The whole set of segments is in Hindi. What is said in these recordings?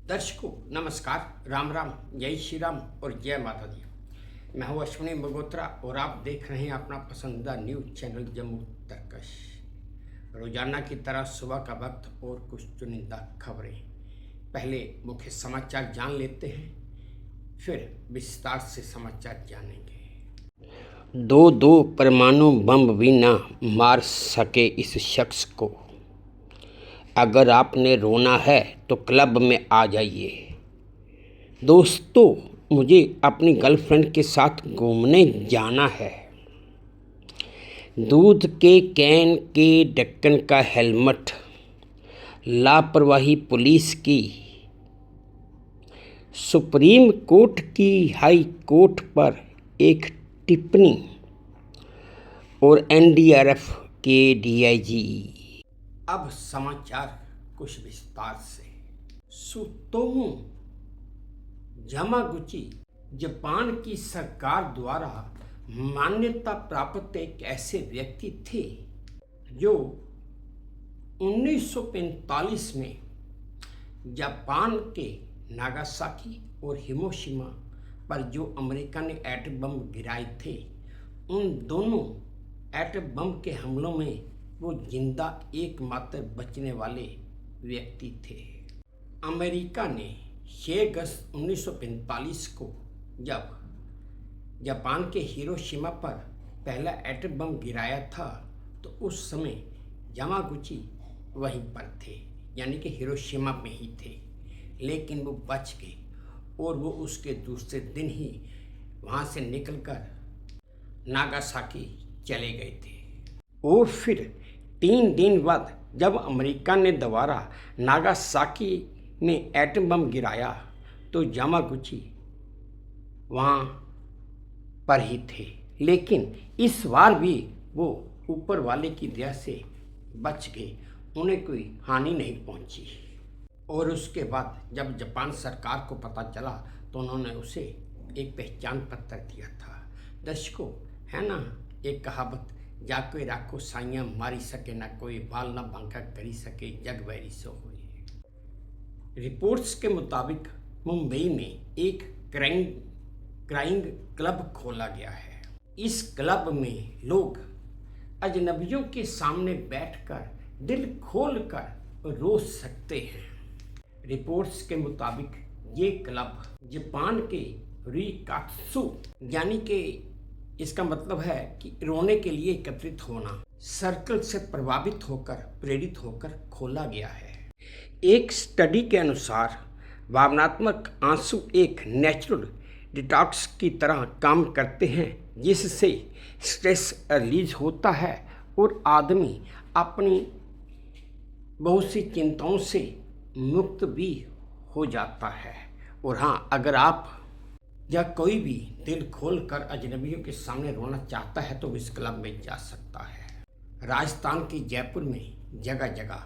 दर्शकों नमस्कार, राम राम, जय श्री राम और जय माता दी। मैं हूँ अश्विनी मगोत्रा और आप देख रहे हैं अपना पसंदीदा न्यूज़ चैनल जम्मू तर्कश। रोजाना की तरह सुबह का वक्त और कुछ चुनिंदा खबरें। पहले मुख्य समाचार जान लेते हैं, फिर विस्तार से समाचार जानेंगे। दो परमाणु बम भी ना मार सके इस शख्स को। अगर आपने रोना है तो क्लब में आ जाइए। दोस्तों, मुझे अपनी गर्लफ्रेंड के साथ घूमने जाना है। दूध के कैन के ढक्कन का हेलमेट, लापरवाही पुलिस की। सुप्रीम कोर्ट की हाई कोर्ट पर एक टिप्पणी और एनडीआरएफ के डीआईजी। अब समाचार कुछ विस्तार से। सुतोमू यामागुची जापान की सरकार द्वारा मान्यता प्राप्त एक ऐसे व्यक्ति थे जो 1945 में जापान के नागासाकी और हिरोशिमा पर जो अमेरिका ने एटम बम गिराए थे, उन दोनों एटम बम के हमलों में वो जिंदा एकमात्र बचने वाले व्यक्ति थे। अमेरिका ने 6 अगस्त 1945 को जब जापान के हिरोशिमा पर पहला एटम बम गिराया था, तो उस समय यामागुची वहीं पर थे, यानी कि हिरोशिमा में ही थे। लेकिन वो बच गए और वो उसके दूसरे दिन ही वहाँ से निकलकर नागासाकी चले गए थे। और फिर 3 दिन बाद जब अमेरिका ने दोबारा नागासाकी में एटम बम गिराया, तो यामागुची वहाँ पर ही थे। लेकिन इस बार भी वो ऊपर वाले की दया से बच गए, उन्हें कोई हानि नहीं पहुँची। और उसके बाद जब जापान सरकार को पता चला तो उन्होंने उसे एक पहचान पत्र दिया था। दर्शकों, है ना एक कहावत, जा कोई राखो साइयां मारी सके ना कोई, बाल ना बांका करी सके जग वैरी सो होए। रिपोर्ट्स के मुताबिक मुंबई में एक क्राइंग क्लब खोला गया है। इस क्लब में लोग अजनबियों के सामने बैठकर दिल खोलकर रो सकते हैं। रिपोर्ट्स के मुताबिक ये क्लब जापान के रिकात्सु, यानी कि इसका मतलब है कि रोने के लिए एकत्रित होना, सर्कल से प्रभावित होकर प्रेरित होकर खोला गया है। एक स्टडी के अनुसार भावनात्मक आंसू एक नेचुरल डिटॉक्स की तरह काम करते हैं, जिससे स्ट्रेस रिलीज होता है और आदमी अपनी बहुत सी चिंताओं से मुक्त भी हो जाता है। और हाँ, अगर आप या कोई भी दिल खोलकर अजनबियों के सामने रोना चाहता है तो इस क्लब में जा सकता है। राजस्थान के जयपुर में जगह जगह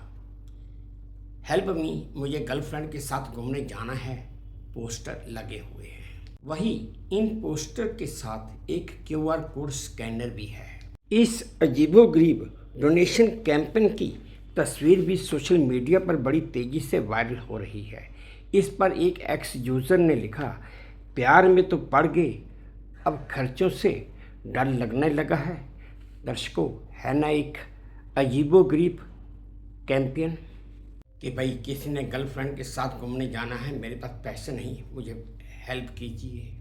हेल्प मी, मुझे गर्लफ्रेंड के साथ घूमने जाना है पोस्टर लगे हुए हैं। वहीं इन पोस्टर के साथ एक क्यूआर कोड स्कैनर भी है। इस अजीबोगरीब डोनेशन कैंपेन की तस्वीर भी सोशल मीडिया पर बड़ी तेजी से वायरल हो रही है। इस पर एक एक्स यूज़र ने लिखा, प्यार में तो पड़ गए, अब खर्चों से डर लगने लगा है। दर्शकों, है ना एक अजीबोगरीब कैंपेन कि भाई किसी ने गर्लफ्रेंड के साथ घूमने जाना है, मेरे पास पैसे नहीं, मुझे हेल्प कीजिए।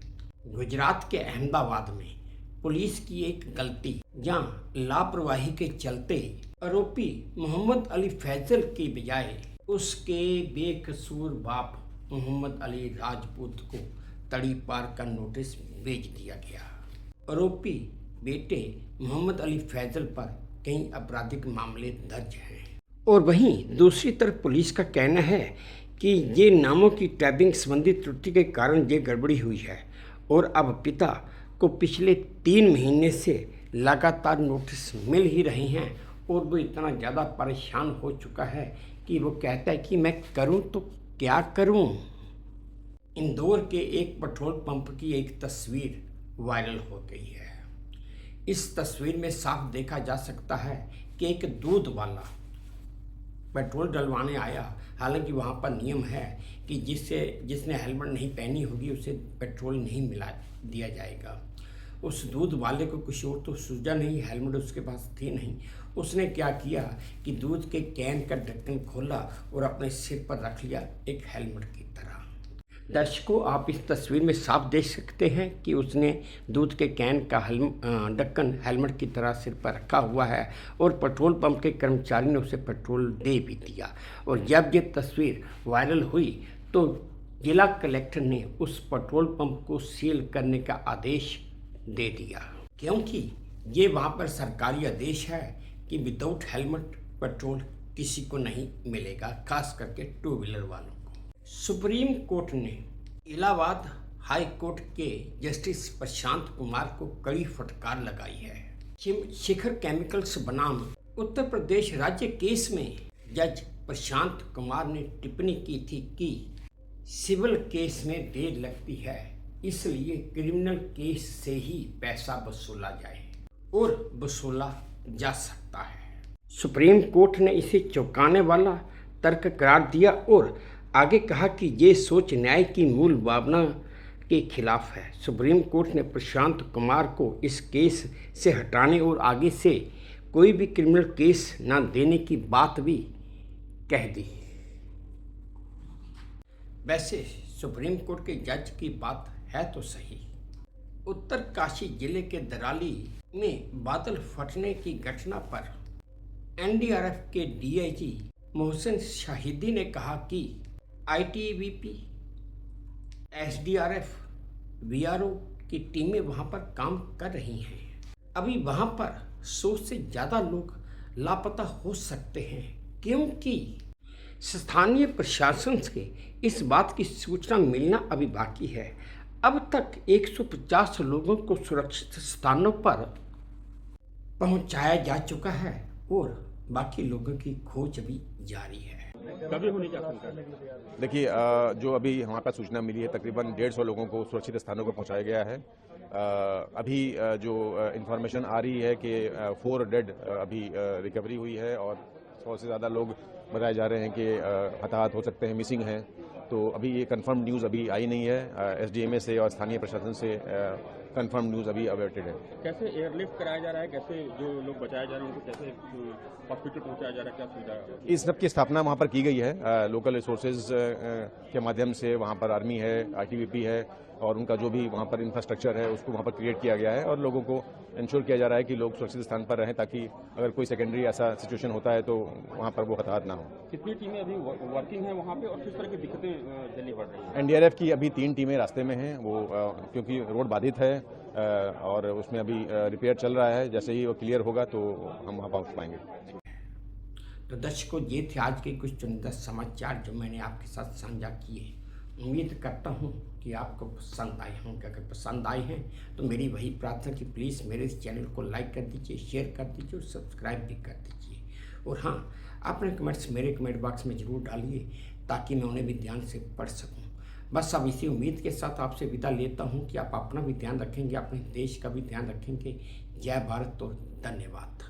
गुजरात के अहमदाबाद में पुलिस की एक गलती या लापरवाही के चलते आरोपी मोहम्मद अली फैजल की बजाय उसके बेकसूर बाप मोहम्मद अली राजपूत को तड़ी पार का नोटिस भेज दिया गया। आरोपी बेटे मोहम्मद अली फैजल पर कई आपराधिक मामले दर्ज हैं। और वहीं दूसरी तरफ पुलिस का कहना है कि ये नामों की टैबिंग संबंधी त्रुटि के कारण ये गड़बड़ी हुई है और अब पिता को पिछले 3 महीने से लगातार नोटिस मिल ही रहे हैं और वो इतना ज़्यादा परेशान हो चुका है कि वो कहता है कि मैं करूं तो क्या करूं। इंदौर के एक पेट्रोल पंप की एक तस्वीर वायरल हो गई है। इस तस्वीर में साफ देखा जा सकता है कि एक दूध वाला पेट्रोल डलवाने आया। हालांकि वहाँ पर नियम है कि जिसने हेलमेट नहीं पहनी होगी उसे पेट्रोल नहीं मिला दिया जाएगा। उस दूध वाले को कुछ और तो सूझा नहीं, हेलमेट उसके पास थी नहीं। उसने क्या किया कि दूध के कैन का ढक्कन खोला और अपने सिर पर रख लिया, एक हेलमेट की तरह। दर्शकों, आप इस तस्वीर में साफ देख सकते हैं कि उसने दूध के कैन का ढक्कन हेलमेट की तरह सिर पर रखा हुआ है और पेट्रोल पंप के कर्मचारी ने उसे पेट्रोल दे भी दिया। और जब ये तस्वीर वायरल हुई तो जिला कलेक्टर ने उस पेट्रोल पंप को सील करने का आदेश दे दिया, क्योंकि ये वहाँ पर सरकारी आदेश है कि विदाउट हेलमेट पेट्रोल किसी को नहीं मिलेगा, खास करके टू व्हीलर वालों को। सुप्रीम कोर्ट ने इलाहाबाद हाई कोर्ट के जस्टिस प्रशांत कुमार को कड़ी फटकार लगाई है। शिखर केमिकल्स बनाम उत्तर प्रदेश राज्य केस में जज प्रशांत कुमार ने टिप्पणी की थी कि सिविल केस में देर लगती है, इसलिए क्रिमिनल केस से ही पैसा वसूला जाए और वसूला जा सकता है। सुप्रीम कोर्ट ने इसे चौंकाने वाला तर्क करार दिया और आगे कहा कि ये सोच न्याय की मूल भावना के खिलाफ है। सुप्रीम कोर्ट ने प्रशांत कुमार को इस केस से हटाने और आगे से कोई भी क्रिमिनल केस न देने की बात भी कह दी। वैसे सुप्रीम कोर्ट के जज की बात है तो सही। उत्तरकाशी जिले के दराली में बादल फटने की घटना पर एनडीआरएफ के डीआईजी मोहसिन शाहिदी ने कहा कि आईटीबीपी, एसडीआरएफ, वीआरओ की टीमें वहां पर काम कर रही हैं। अभी वहां पर 100 से ज़्यादा लोग लापता हो सकते हैं, क्योंकि स्थानीय प्रशासन से इस बात की सूचना मिलना अभी बाकी है। अब तक 150 लोगों को सुरक्षित स्थानों पर पहुंचाया जा चुका है और बाकी लोगों की खोज अभी जारी है। कभी होने की आशंका है? देखिए, जो अभी हमारे पास सूचना मिली है, तकरीबन 150 लोगों को सुरक्षित स्थानों पर पहुंचाया गया है। अभी जो इंफॉर्मेशन आ रही है कि 4 डेड अभी रिकवरी हुई है और 100 से ज़्यादा लोग बताए जा रहे हैं कि हताहत हो सकते हैं, मिसिंग हैं। तो अभी ये कंफर्म न्यूज़ अभी आई नहीं है। एसडीएमए से और स्थानीय प्रशासन से कंफर्म न्यूज़ अभी अवेटेड है। कैसे एयरलिफ्ट कराया जा रहा है, कैसे जो लोग बचाए जा रहे हैं उनको कैसे हॉस्पिटल पहुंचाया जा रहा है, क्या सुविधा? इस सब की स्थापना वहाँ पर की गई है। लोकल रिसोर्सेज के माध्यम से वहाँ पर आर्मी है, आईटीबीपी है और उनका जो भी वहाँ पर इंफ्रास्ट्रक्चर है उसको वहाँ पर क्रिएट किया गया है और लोगों को इंश्योर किया जा रहा है कि लोग सुरक्षित स्थान पर रहें, ताकि अगर कोई सेकेंडरी ऐसा सिचुएशन होता है तो वहाँ पर वो हताहत ना हो। कितनी टीमें अभी वर्किंग है वहाँ पे और किस तरह की दिक्कतें झेलनी पड़ रही हैं? एनडीआरएफ की अभी 3 टीमें रास्ते में हैं, वो क्योंकि रोड बाधित है और उसमें अभी रिपेयर चल रहा है। जैसे ही वो क्लियर होगा तो हम वहाँ पहुँच पाएंगे। तो दर्शकों, ये थे आज के कुछ चुनिंदा समाचार जो मैंने आपके साथ साझा किए। उम्मीद करता हूँ कि आपको पसंद आए होंगे। अगर पसंद आए हैं तो मेरी वही प्रार्थना कि प्लीज़ मेरे इस चैनल को लाइक कर दीजिए, शेयर कर दीजिए और सब्सक्राइब भी कर दीजिए। और हाँ, अपने कमेंट्स मेरे कमेंट बॉक्स में ज़रूर डालिए ताकि मैं उन्हें भी ध्यान से पढ़ सकूँ। बस अब इसी उम्मीद के साथ आपसे विदा लेता हूँ कि आप अपना भी ध्यान रखेंगे, अपने देश का भी ध्यान रखेंगे। जय भारत, तो धन्यवाद।